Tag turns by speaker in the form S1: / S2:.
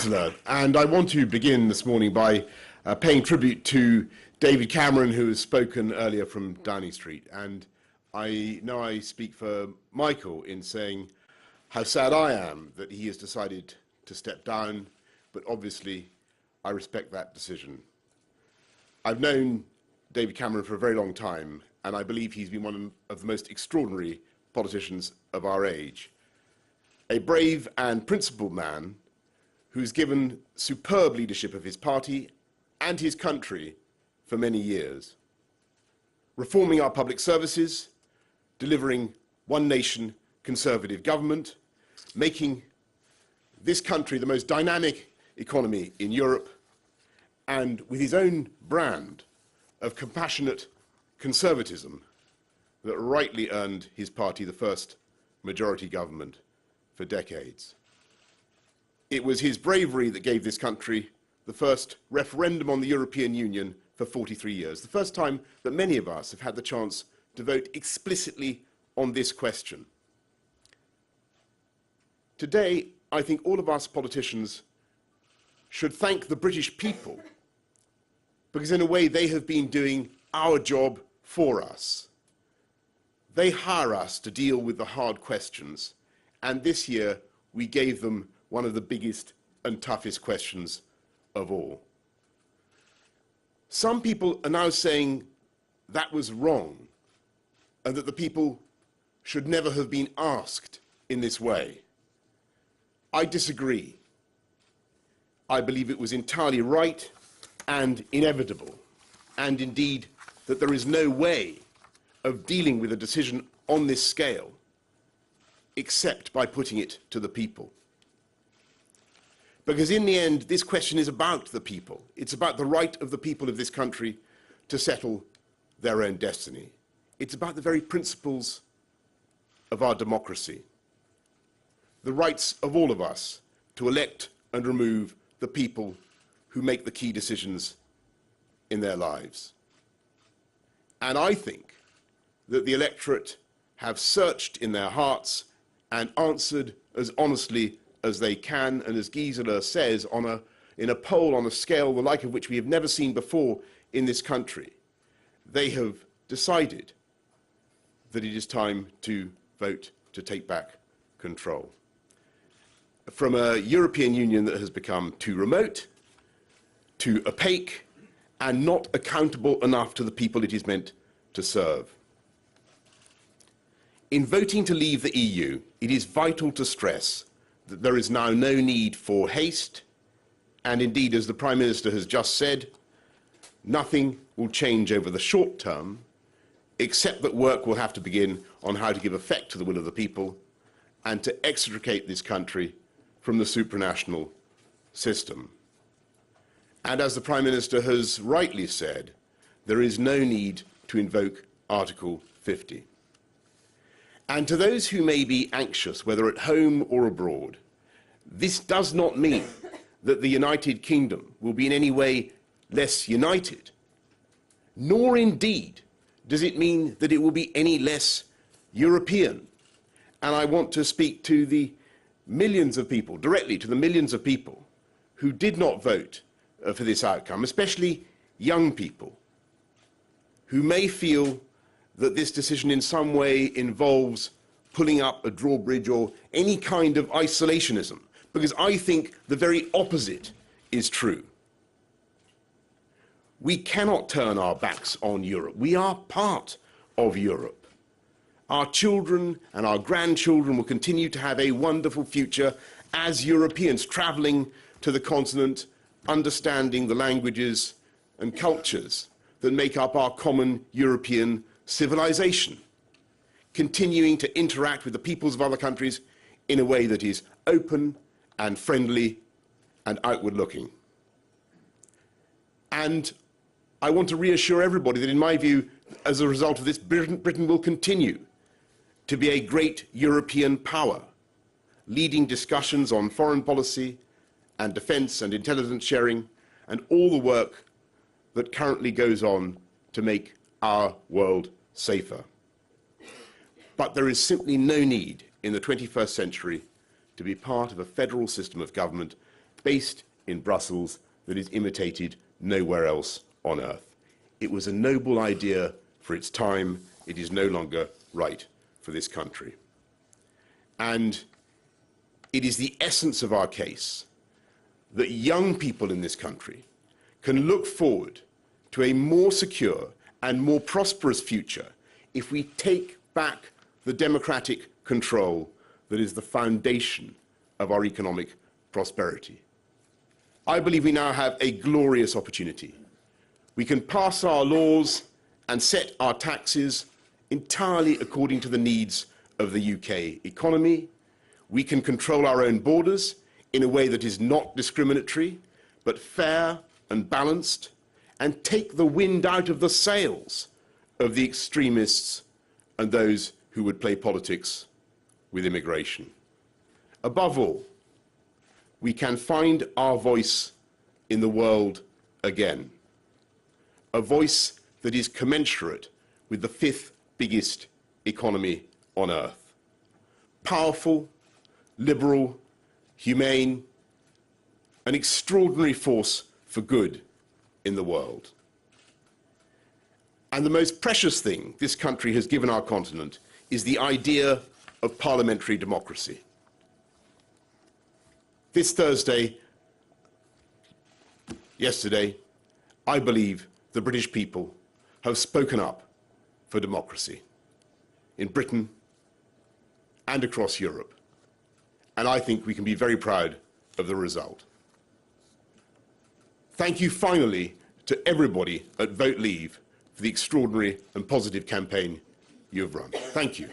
S1: And I want to begin this morning by paying tribute to David Cameron, who has spoken earlier from Downing Street. And I know I speak for Michael in saying how sad I am that he has decided to step down, but obviously I respect that decision. I've known David Cameron for a very long time, and I believe he's been one of the most extraordinary politicians of our age. A brave and principled man who's given superb leadership of his party and his country for many years, reforming our public services, delivering one nation conservative government, making this country the most dynamic economy in Europe, and with his own brand of compassionate conservatism that rightly earned his party the first majority government for decades. It was his bravery that gave this country the first referendum on the European Union for 43 years, the first time that many of us have had the chance to vote explicitly on this question. Today, I think all of us politicians should thank the British people, because in a way they have been doing our job for us. They hire us to deal with the hard questions, and this year we gave them one of the biggest and toughest questions of all. Some people are now saying that was wrong and that the people should never have been asked in this way. I disagree. I believe it was entirely right and inevitable, and indeed that there is no way of dealing with a decision on this scale except by putting it to the people. Because in the end, this question is about the people. It's about the right of the people of this country to settle their own destiny. It's about the very principles of our democracy, the rights of all of us to elect and remove the people who make the key decisions in their lives. And I think that the electorate have searched in their hearts and answered as honestly as they can, and as Gisela says, in a poll on a scale the like of which we have never seen before in this country, they have decided that it is time to vote to take back control. From a European Union that has become too remote, too opaque, and not accountable enough to the people it is meant to serve. In voting to leave the EU, it is vital to stress that there is now no need for haste, and indeed, as the Prime Minister has just said, nothing will change over the short term, except that work will have to begin on how to give effect to the will of the people and to extricate this country from the supranational system. And as the Prime Minister has rightly said, there is no need to invoke Article 50. And to those who may be anxious, whether at home or abroad, this does not mean that the United Kingdom will be in any way less united, nor indeed does it mean that it will be any less European. And I want to speak to the millions of people, directly to the millions of people who did not vote for this outcome, especially young people, who may feel that this decision in some way involves pulling up a drawbridge or any kind of isolationism, because I think the very opposite is true. We cannot turn our backs on Europe. We are part of Europe. Our children and our grandchildren will continue to have a wonderful future as Europeans travelling to the continent, understanding the languages and cultures that make up our common European civilization, continuing to interact with the peoples of other countries in a way that is open and friendly and outward-looking. And I want to reassure everybody that, in my view, as a result of this, Britain will continue to be a great European power, leading discussions on foreign policy and defence and intelligence sharing and all the work that currently goes on to make our world safer. But there is simply no need in the 21st century to be part of a federal system of government based in Brussels that is imitated nowhere else on earth. It was a noble idea for its time. It is no longer right for this country. And it is the essence of our case that young people in this country can look forward to a more secure and more prosperous future if we take back the democratic control that is the foundation of our economic prosperity. I believe we now have a glorious opportunity. We can pass our laws and set our taxes entirely according to the needs of the UK economy. We can control our own borders in a way that is not discriminatory, but fair and balanced, and take the wind out of the sails of the extremists and those who would play politics with immigration. Above all, we can find our voice in the world again, a voice that is commensurate with the fifth biggest economy on earth. Powerful, liberal, humane, an extraordinary force for good in the world. And the most precious thing this country has given our continent is the idea of parliamentary democracy. This Thursday, yesterday, I believe the British people have spoken up for democracy in Britain and across Europe. And I think we can be very proud of the result. Thank you finally to everybody at Vote Leave for the extraordinary and positive campaign you have run. Thank you.